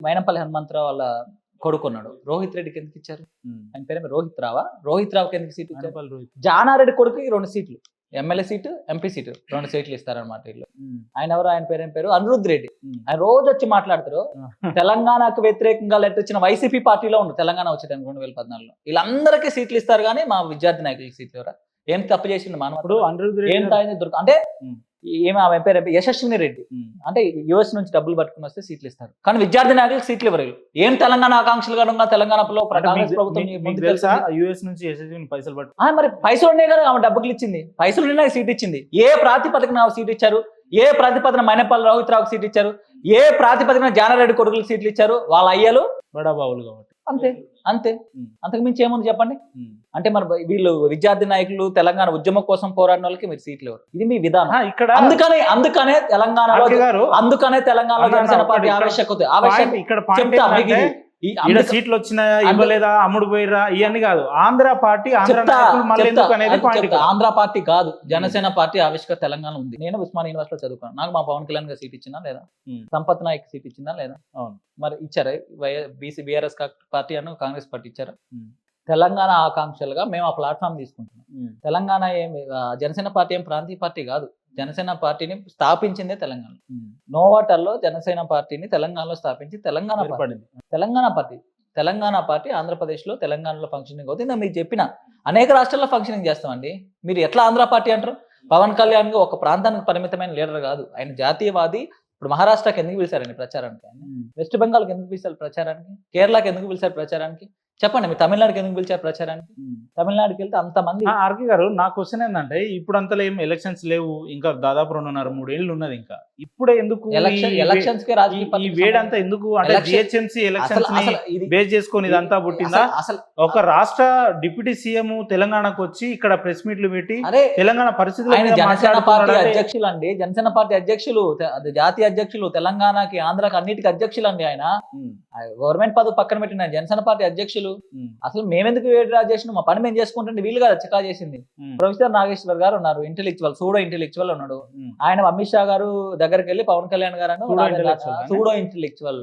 మైనంపల్లి హనుమంతరావు వాళ్ళ కొడుకున్నాడు, రోహిత్ రెడ్డికి ఎందుకు ఇచ్చారు? ఆయన పేరు రోహిత్ రావా? రోహిత్ రావుకి ఎందుకు సీట్ ఇచ్చారు? జానారెడ్డి కొడుకు 2 సీట్లు, ఎమ్మెల్యే సీటు, ఎంపీ సీటు, 2 సీట్లు ఇస్తారనమాట వీళ్ళు. ఆయన ఎవరు? ఆయన పేరు ఏం పేరు? అనిరుద్ రెడ్డి. ఆయన రోజు వచ్చి మాట్లాడతారు. తెలంగాణకు వ్యతిరేకంగా లెట్ వచ్చిన వైసీపీ పార్టీలో ఉండు తెలంగాణ వచ్చేటానికి 2014లో వీళ్ళందరికీ సీట్లు ఇస్తారు, కానీ మా విద్యార్థి నాయకులకి సీట్లు ఎవరా? ఏం తప్పు చేసిండు మానవుడు? అనిరుద్ రెడ్డి ఏం తాగింది దొరక అంటే ఏమి ఆమె పేరు యశస్విని రెడ్డి అంటే యుఎస్ నుంచి డబ్బులు పట్టుకుని వస్తే సీట్లు ఇస్తారు, కానీ విద్యార్థి నాయకులకు సీట్లు ఇవ్వరు. ఏం తెలంగాణ ఆకాంక్షలుగా ఉన్న తెలంగాణలో కాంగ్రెస్ ప్రభుత్వం యుఎస్ నుంచి యశస్విని పైసలు పట్టు మరి పైసలు ఉన్నాయి కదా, ఆమె డబ్బులు ఇచ్చింది, పైసలు ఉన్నాయి సీట్ ఇచ్చింది. ఏ ప్రాతిపదికన సీట్ ఇచ్చారు? ఏ ప్రాతిపదికన మైనంపల్లి రోహిత్ రావుకి సీట్ ఇచ్చారు? ఏ ప్రాతిపదికన జానారెడ్డి కొడుకులకు సీట్లు ఇచ్చారు? వాళ్ళ అయ్యలు బడాబాబులు కాబట్టి అంతే అంతే, అంతకు మించి ఏముంది చెప్పండి? అంటే మరి వీళ్ళు విద్యార్థి నాయకులు తెలంగాణ ఉద్యమం కోసం పోరాడిన వాళ్ళకి మీరు సీట్లు ఎవరు? ఇది మీ విధానం. ఇక్కడ అందుకనే తెలంగాణలో జనసేన పార్టీ ఆవశ్యకత ఇక్కడ సీట్లు వచ్చినాయా ఇవ్వలేదా అమ్ముడు పోయిరా ఇవన్నీ కాదు, ఆంధ్ర పార్టీ ఆంధ్ర పార్టీ కాదు, జనసేన పార్టీ ఆవిష్కర తెలంగాణ ఉంది. నేను ఉస్మానియా యూనివర్సిటీ లో చదువుకున్నాను, నాకు మా పవన్ కళ్యాణ్ గారు సీట్ ఇచ్చిందా లేదా? సంపత్ నాయక్ సీట్ ఇచ్చిందా లేదా? మరి ఇచ్చారా? బీఆర్ఎస్ పార్టీ అని కాంగ్రెస్ పార్టీ ఇచ్చారా? తెలంగాణ ఆకాంక్షలుగా మేము ఆ ప్లాట్ఫామ్ తీసుకుంటున్నాం. తెలంగాణ జనసేన పార్టీ ఏం ప్రాంతీయ పార్టీ కాదు, జనసేన పార్టీని స్థాపించిందే తెలంగాణ. నోవాటర్లో జనసేన పార్టీని తెలంగాణలో స్థాపించి తెలంగాణ పార్టీ ఆంధ్రప్రదేశ్లో తెలంగాణలో ఫంక్షనింగ్ అవుతుంది. మీకు చెప్పిన అనేక రాష్ట్రాల్లో ఫంక్షనింగ్ చేస్తామండి. మీరు ఎట్లా ఆంధ్ర పార్టీ అంటారు? పవన్ కళ్యాణ్ ఒక ప్రాంతానికి పరిమితమైన లీడర్ కాదు, ఆయన జాతీయవాది. ఇప్పుడు మహారాష్ట్రకి ఎందుకు పిలిచారండి ప్రచారానికి? వెస్ట్ బెంగాల్కి ఎందుకు పిలిచారు ప్రచారానికి? కేరళకి ఎందుకు పిలిచారు ప్రచారానికి? చెప్పండి. మీరు తమిళనాడుకి ఎందుకు పిలిచారు ప్రచారానికి? తమిళనాడుకి వెళ్తే అంతమంది. ఆర్కే గారు, నా క్వశ్చన్ ఏంటంటే ఇప్పుడు అంతలో ఏం ఎలక్షన్స్ లేవు, ఇంకా దాదాపు 2.5-3 ఏళ్ళు ఉన్నది, ఇంకా ఇప్పుడే ఎందుకు ఎలక్షన్స్ కి ఈ వేడంతా ఎందుకు? అంటే జిహెచ్ఎంసీ ఎలక్షన్స్ బేస్ చేసుకొని ఇదంతా పుట్టిందా? అసలు ఒక రాష్ట్ర డిప్యూటీ సీఎం తెలంగాణకు వచ్చి ఇక్కడ ప్రెస్ మీట్లు పెట్టి తెలంగాణ పరిస్థితులు జనసేన పార్టీ అధ్యక్షులు అండి, జనసేన పార్టీ అధ్యక్షులు, జాతీయ అధ్యక్షులు, తెలంగాణకి ఆంధ్రాకి అన్నిటికీ అధ్యక్షులు అండి. ఆయన గవర్నమెంట్ పదవి పక్కన పెట్టిన జనసేన పార్టీ అధ్యక్షులు. అసలు మేమెందుకు వేడిరా చేసిన మా పని మేము చేసుకుంటుంటే వీళ్ళు కదా చికా చేసింది. ప్రొఫెసర్ నాగేశ్వర్ గారు ఉన్నారు, ఇంటెలెక్చువల్, సూడో ఇంటెలెక్చువల్ ఉన్నాడు. ఆయన అమిత్ షా గారు దగ్గరికి వెళ్ళి పవన్ కళ్యాణ్ గారు సూడో ఇంటెలెక్చువల్ చెప్తా సూడో ఇంటెలెక్చువల్.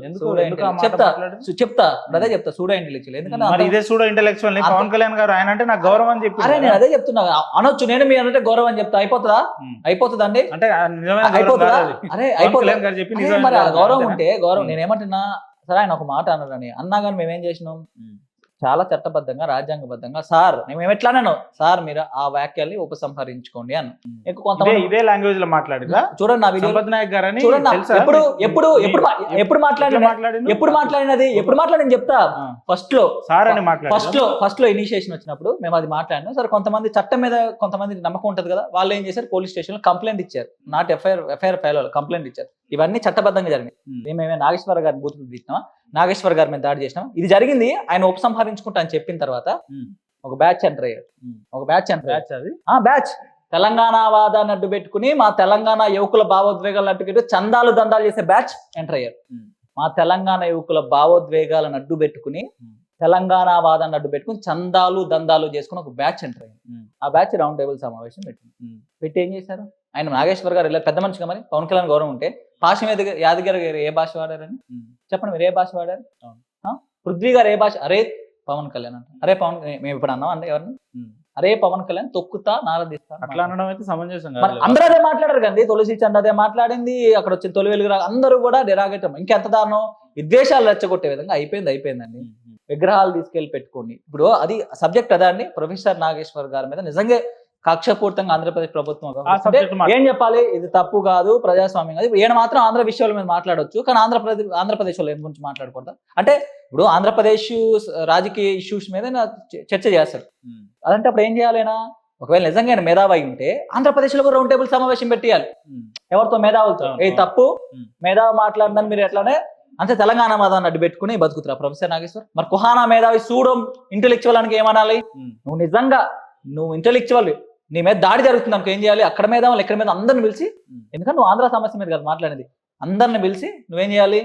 ఎందుకంటే ఇదే సూడో ఇంటెలెక్చువల్ పవన్ కళ్యాణ్ గారు ఆయన అంటే నాకు గౌరవం అని చెప్పి. అరే నేను అదే చెప్తున్నా, అనొచ్చు, నేను మీ అంటే గౌరవం అని చెప్తా. అయిపోతుందా? అయిపోతుందండి. అంటే అయిపోతుందా? అరే అయిపోతుంది. మరి గౌరవం ఉంటే గౌరవం. నేనేమంటున్నా, సరే ఆయన ఒక మాట అన్నారని అన్నా కానీ మేమేం చేసినాం? చాలా చట్టబద్ధంగా రాజ్యాంగబద్ధంగా సార్ మేము ఎట్లానో సార్ మీరు ఆ వాక్యాల్ని ఉపసంహరించుకోండి అన్న. కొంతమంది ఇదే లాంగ్వేజ్ లో మాట్లాడినా చూడండి. నా సంపత్ నాయక్ గారు అని ఎప్పుడు మాట్లాడినది చెప్తా. ఫస్ట్ లో ఇనిషియేషన్ వచ్చినప్పుడు మేము అది మాట్లాడినాం. సరే కొంతమంది చట్టం మీద కొంతమంది నమ్మకం ఉంటది కదా, వాళ్ళు ఏం చేశారు, పోలీస్ స్టేషన్ లో కంప్లైంట్ ఇచ్చారు. నాట్ ఎఫ్ఐఆర్ ఫైల్ కంప్లైంట్ ఇచ్చారు. ఇవన్నీ చట్టబద్ధంగా జరిగినాయి. మేమే నాగేశ్వర గారిని బూతులు తీసినామా, నాగేశ్వర్ గారి మీద దాడి చేసినాం. ఇది జరిగింది. ఆయన ఉపసంహరించుకుంటా అని చెప్పిన తర్వాత ఒక బ్యాచ్ ఎంటర్ అయ్యారు. బ్యాచ్ తెలంగాణ వాదాన్ని అడ్డు పెట్టుకుని మా తెలంగాణ యువకుల భావోద్వేగాలను అడ్డు పెట్టి చందాలు దందాలు చేసే బ్యాచ్ ఎంటర్ అయ్యారు. మా తెలంగాణ యువకుల భావోద్వేగాలను అడ్డు పెట్టుకుని తెలంగాణ వాదాన్ని అడ్డు పెట్టుకుని చందాలు దందాలు చేసుకుని ఒక బ్యాచ్ ఎంటర్ అయ్యారు. ఆ బ్యాచ్ రౌండ్ టేబుల్ సమావేశం పెట్టి ఏం చేశారు? ఆయన నాగేశ్వర్ గారు ఇలా పెద్ద మనిషిగా మరి పవన్ కళ్యాణ్ గౌరవం ఉంటే భాష మీద యాదగిరి గారు ఏ భాష వాడారని చెప్పండి. మీరు ఏ భాష వాడారు? పృథ్వీ గారు ఏ భాష? అరే పవన్ కళ్యాణ్ అంట. అరే పవన్, మేము ఇప్పుడు అన్నాం అండి ఎవరిని? అరే పవన్ కళ్యాణ్ తొక్కుతా నారదిస్తా అట్లా అనడం అయితే సమంజసం. అందరూ అదే మాట్లాడారు కండి. తులసి చంద్ అదే మాట్లాడింది. అక్కడ వచ్చిన తొలి వెలుగు అందరూ కూడా డిరాగేటం. ఇంకెంత దారుణం, విద్వేషాలు రెచ్చగొట్టే విధంగా అయిపోయిందండి. విగ్రహాలు తీసుకెళ్లి పెట్టుకోండి. ఇప్పుడు అది సబ్జెక్ట్ అదా అండి. ప్రొఫెసర్ నాగేశ్వర్ గారి మీద నిజంగా కక్షపూర్తంగా ఆంధ్రప్రదేశ్ ప్రభుత్వం ఏం చెప్పాలి, ఇది తప్పు కాదు, ప్రజాస్వామ్యం కాదు. ఈయన మాత్రం ఆంధ్ర విషయాల మీద మాట్లాడవచ్చు, కానీ ఆంధ్రప్రదేశ్ లో ఏం గురించి మాట్లాడకూడదు. అంటే ఇప్పుడు ఆంధ్రప్రదేశ్ రాజకీయ ఇష్యూస్ మీద చర్చ చేస్తారు. అదంటే అప్పుడు ఏం చేయాలైనా, ఒకవేళ నిజంగా మేధావి ఉంటే ఆంధ్రప్రదేశ్ లో కూడా రౌండ్ టేబుల్ సమావేశం పెట్టేయాలి. ఎవరితో? మేధావులతో. ఏ తప్పు మేధావి మాట్లాడిందని మీరు ఎట్లానే అంతే తెలంగాణ వాదాన్ని అడ్డు పెట్టుకుని బతుకుతురా ప్రొఫెసర్ నాగేశ్వర్. మరి కుహానా మేధావి సూడో ఇంటెలెక్చువల్ అని ఏమనాలి? నువ్వు నిజంగా ఇంటెలెక్చువల్, నీ మీద దాడి జరుగుతుంది అనుకో ఏం చేయాలి? అక్కడ మీద ఎక్కడ మీద అందరిని పిలిచి, ఎందుకంటే నువ్వు ఆంధ్ర సమస్య మీద కదా మాట్లాడేది, అందరిని పిలిచి నువ్వేం చేయాలి?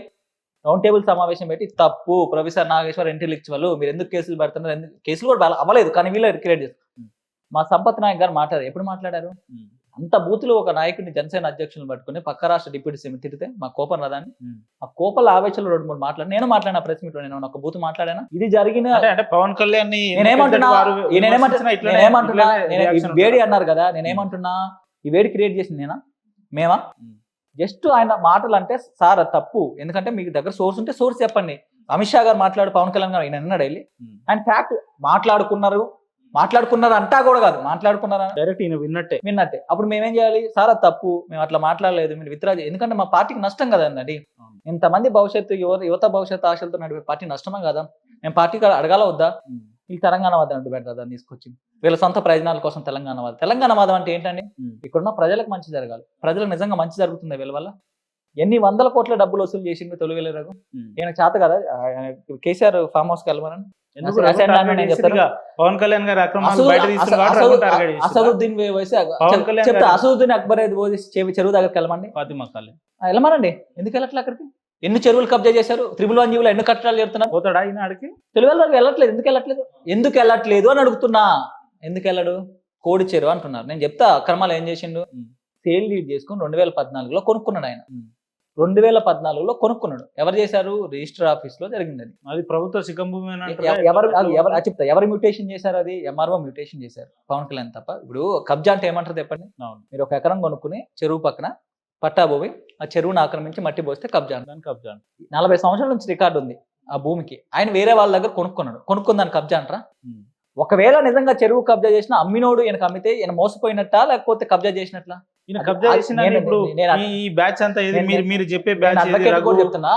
రౌండ్ టేబుల్ సమావేశం పెట్టి తప్పు ప్రొఫెసర్ నాగేశ్వర్ ఇంటెలెక్చువల్, మీరు ఎందుకు కేసులు పెడుతున్నారు? కేసులు కూడా అవ్వలేదు, కానీ వీళ్ళు క్రియేట్ చేస్తారు. మా సంపత్ నాయక్ గారు మాట్లాడారు. ఎప్పుడు మాట్లాడారు? అంత బూతులు ఒక నాయకుడిని జనసేన అధ్యక్షులను పట్టుకుని పక్క రాష్ట్ర డిప్యూటీ సీఎం తిరిగితే మా కోపం రాదాన్ని ఆ కోపల ఆవేశంలో 2-3 మాట్లాడి నేను మాట్లాడిన ప్రెస్ మీట్ లో నేను ఒక బూత్ మాట్లాడానా ఇది జరిగిన అంటే పవన్ కళ్యాణ్ నేనేమంటున్నా వేడి అన్నారు కదా నేనేమంటున్నా ఈ వేడి క్రియేట్ చేసింది నేనా మేమా జస్ట్ ఆయన మాటలు అంటే సార్ అది తప్పు ఎందుకంటే మీకు దగ్గర సోర్స్ ఉంటే సోర్స్ చెప్పండి అమిత్ షా గారు మాట్లాడు పవన్ కళ్యాణ్ గారు ఆయన అన్నాడు వెళ్ళి ఆయన ఫ్యాక్ట్ మాట్లాడుకున్నారు అంటా కూడా కాదు మాట్లాడుకున్నారా డైరెక్ట్ విన్నట్టే అప్పుడు మేమేం చేయాలి సార్ అది తప్పు మేము అట్లా మాట్లాడలేదు మీరు విత్డ్రా ఎందుకంటే మా పార్టీకి నష్టం కదండి ఇంతమంది భవిష్యత్తు యువత భవిష్యత్తు ఆశలతో నడిపే పార్టీ నష్టమే కదా మేము పార్టీకి అడగాల వద్దా ఈ తెలంగాణ వాదం అంటూ పెడతా దాన్ని తీసుకొచ్చి వీళ్ళ సొంత ప్రయోజనాల కోసం తెలంగాణ వాదం అంటే ఏంటండి ఇక్కడున్న ప్రజలకు మంచి జరగాలి ప్రజలకు నిజంగా మంచి జరుగుతుంది వీళ్ళ వల్ల ఎన్ని వందల కోట్ల డబ్బులు వసూలు చేసింది తొలి రఘు ఈయన చేత కదా కేసీఆర్ ఫామ్ హౌస్ కి వెళ్ళమని పవన్ కళ్యాణ్ గారు అసదుద్దీన్ చెప్తా అసదుద్దీన్ అక్బర్ చెరువు దగ్గరికి వెళ్ళమండి వెళ్ళమనండి ఎందుకు వెళ్ళట్లే అక్కడికి ఎన్ని చెరువులు కబ్జా చేశారు 111 జీవులు ఎన్ని కట్టడాలు చెప్తున్నారు పోతాడా ఈయన ఆడికి తెలుగు వెళ్ళట్లేదు ఎందుకు వెళ్ళట్లేదు అని అడుగుతున్నా ఎందుకు వెళ్ళడు కోడి చెరువు అంటున్నారు నేను చెప్తా అక్రమాలు ఏం చేసిండు సేల్ లీడ్ చేసుకుని 2014లో కొనుక్కున్నాడు ఆయన 2014లో కొనుక్కున్నాడు ఎవరు చేశారు రిజిస్టర్ ఆఫీస్ లో జరిగింది అది ప్రభుత్వ సికంభూమి చెప్తా ఎవరు మ్యూటేషన్ చేశారు అది ఎంఆర్ఓ మ్యూటేషన్ చేశారు పవన్ కళ్యాణ్ తప్ప ఇప్పుడు కబ్జా అంటే ఏమంటారు చెప్పండి మీరు ఒక ఎకరం కొనుక్కుని చెరువు పక్కన పట్టాభూమి ఆ చెరువును ఆక్రమించి మట్టి పోస్తే కబ్జా 40 సంవత్సరాల నుంచి రికార్డు ఉంది ఆ భూమికి ఆయన వేరే వాళ్ళ దగ్గర కొనుక్కున్న దాన్ని కబ్జా అంటారా ఒకవేళ నిజంగా చెరువు కబ్జా చేసిన అమ్మినోడు ఈయనకు అమ్మితే ఈయన మోసపోయినట్ట లేకపోతే కబ్జా చేసినట్లా ఈ బ్యాచ్ అంతా మీరు చెప్పే బ్యాచ్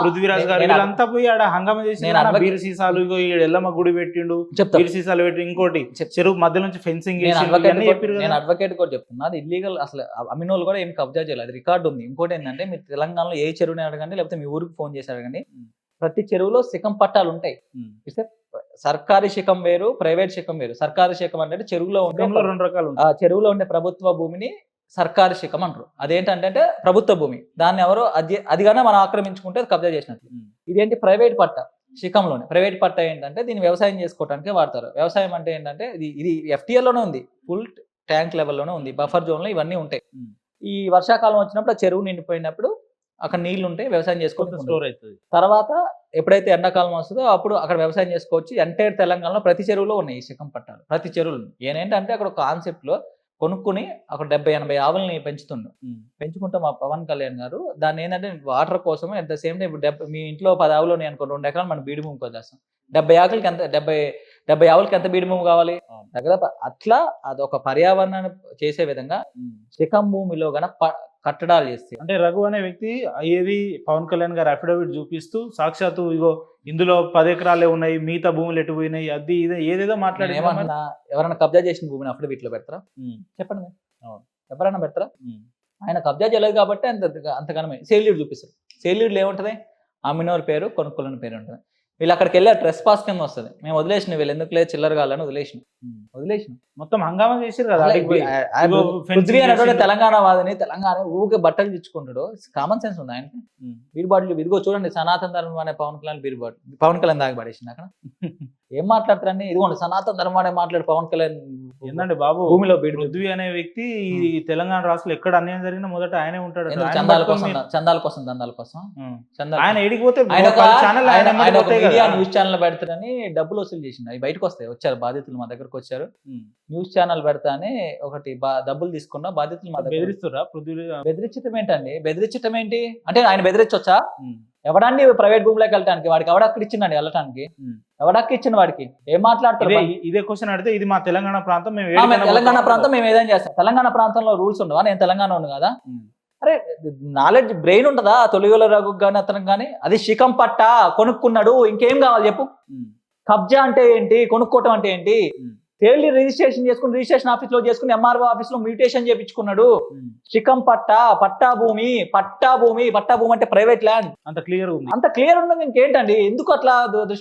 పృథ్వీరాజ్ గారు వీళ్ళంతా పోయి ఆడ హంగామా చేసి బీర్ సీసాలు ఎల్లమ్మ గుడి పెట్టిండు బీర్ సీసాలు పెట్టి ఇంకోటి చెరువు మధ్య నుంచి ఫెన్సింగ్ నేను అడ్వకేట్ కూడా చెప్తున్నా అది ఇల్లీగల్ అసలు అమ్మినోళ్ళు కూడా ఏం కబ్జా చేయాలి అది రికార్డు ఉంది ఇంకోటి ఏంటంటే మీరు తెలంగాణలో ఏ చెరువుని అడగండి లేకపోతే మీ ఊరికి ఫోన్ చేసి అడగండి ప్రతి చెరువులో శిఖం పట్టాలు ఉంటాయి సర్కారీ శిఖం వేరు ప్రైవేట్ శిఖం వేరు సర్కారీ శిఖం అంటే చెరువులో ఉండే 2 రకాలు చెరువులో ఉండే ప్రభుత్వ భూమిని సర్కారీ శిఖం అంటారు అదేంటంటే ప్రభుత్వ భూమి దాన్ని ఎవరో అదిగానే మనం ఆక్రమించుకుంటే కబ్జా చేసినట్టు ఇదేంటి ప్రైవేట్ పట్ట శిఖంలోనే ప్రైవేట్ పట్ట ఏంటంటే దీన్ని వ్యవసాయం చేసుకోవడానికి వాడతారు వ్యవసాయం అంటే ఏంటంటే ఇది FTL లోనే ఉంది ఫుల్ ట్యాంక్ లెవెల్లోనే ఉంది బఫర్ జోన్ లో ఇవన్నీ ఉంటాయి ఈ వర్షాకాలం వచ్చినప్పుడు ఆ చెరువు నిండిపోయినప్పుడు అక్కడ నీళ్లు ఉంటే వ్యవసాయం చేసుకోవచ్చు స్టోర్ అవుతుంది తర్వాత ఎప్పుడైతే ఎండాకాలం వస్తుందో అప్పుడు అక్కడ వ్యవసాయం చేసుకోవచ్చు ఎంటైర్ తెలంగాణలో ప్రతి చెరువులో ఉన్నాయి ఈ శిఖం పట్టాలు ప్రతి చెరువులు ఏంటంటే అక్కడ ఒక కాన్సెప్ట్ లో కొనుక్కుని అక్కడ 70-80 ఆవులని పెంచుకుంటాం మా పవన్ కళ్యాణ్ గారు దాన్ని ఏంటంటే వాటర్ కోసం అట్ ద సేమ్ టైం ఇప్పుడు మీ ఇంట్లో 10 ఆవులు ఉన్నాయి అనుకో 2 ఎకరాలు మనం బీడి భూమి కొద్దాం 70 ఆవులకి ఎంత 70 ఆవులకి ఎంత బీడి భూమి కావాలి దగ్గర అట్లా అదొక పర్యావరణాన్ని చేసే విధంగా శిఖం భూమిలో గన కట్టడాలు చేస్తే అంటే రఘు అనే వ్యక్తి ఏది పవన్ కళ్యాణ్ గారు అఫిడవిట్ చూపిస్తూ సాక్షాత్తు ఇగో ఇందులో 10 ఎకరాలే ఉన్నాయి మిగతా భూములు ఎటు పోయినాయి అది ఇదే ఏదేదో మాట్లాడి ఎవరైనా కబ్జా చేసిన భూమిని అఫిడవిట్ లో పెడతారా చెప్పండి ఎవరైనా పెడతారా ఆయన కబ్జా చేయలేదు కాబట్టి అంతగానమే సేల్ లీడ్ చూపిస్తారు సేల్ లీడ్లు ఏముంటది అమ్మినోర్ పేరు కొనుక్కోలేని పేరు ఉంటుంది వీళ్ళు అక్కడికి వెళ్ళి ట్రెస్ పాస్ కింద వస్తుంది మేము వదిలేసిన వీళ్ళు ఎందుకు లేదు చిల్లర కాలని వదిలేసిన మొత్తం హంగామా చేసారు కదా పృథ్వీ అనేటువంటి తెలంగాణ వాదిని తెలంగాణ ఊరికే బట్టలు తెచ్చుకుంటాడు కామన్ సెన్స్ ఉంది ఆయనకి బీర్ బాటిల్ ఇదిగో చూడండి సనాతన ధర్మం అనే పవన్ కళ్యాణ్ బీర్ బాటిల్ పవన్ కళ్యాణ్ దాకా పడేసింది అక్కడ ఏం మాట్లాడతారని ఇదిగోండి సనాతన ధర్మం అనే మాట్లాడు పవన్ కళ్యాణ్ ఏంటంటే బాబు భూమిలో పృథ్వీ అనే వ్యక్తి ఈ తెలంగాణ రాష్ట్రంలో ఎక్కడ అన్యాయం జరిగినా మొదట ఆయనే ఉంటాడు చందాల కోసం ఆయన ఎడిగిపోతే న్యూస్ ఛానల్ పెడతారని డబ్బులు వసూలు చేసింది అవి బయటకు వస్తాయి వచ్చారు బాధితులు మా దగ్గరకు వచ్చారు న్యూస్ ఛానల్ పెడతానే ఒకటి డబ్బులు తీసుకున్నా బాధితులు మా దగ్గర బెదిరించటం ఏంటండి బెదిరించటం ఏంటి అంటే ఆయన బెదిరించొచ్చా ఎవడాన్ని ప్రైవేట్ భూమిలోకి వెళ్ళటానికి వాడికి ఎవడక్కడ ఇచ్చిందండి వెళ్ళటానికి ఎవడక్క ఇచ్చిన వాడికి ఏం మాట్లాడతారు ఇదే క్వశ్చన్ అడితే ఇది మా తెలంగాణ ప్రాంతం తెలంగాణ ప్రాంతం మేము ఏదైనా చేస్తాం తెలంగాణ ప్రాంతంలో రూల్స్ ఉండవా నేను తెలంగాణ ఉంది కదా అరే నాలెడ్జ్ బ్రెయిన్ ఉంటుందా తొలివేల రఘు కానీ అతనికి కానీ అది శిఖం పట్ట కొనుక్కున్నాడు ఇంకేం కావాలి చెప్పు కబ్జా అంటే ఏంటి కొనుక్కోవటం అంటే ఏంటి తేలి రిజిస్ట్రేషన్ చేసుకుని రిజిస్ట్రేషన్ ఆఫీస్ లో చేసుకుని ఎంఆర్ఓ ఆఫీస్ లో మ్యూటేషన్ చేయించుకున్నాడు శిఖం పట్టా భూమి అంటే ప్రైవేట్ ల్యాండ్ అంత క్లియర్ ఉంది ఇంకేంటండి ఎందుకు అట్లా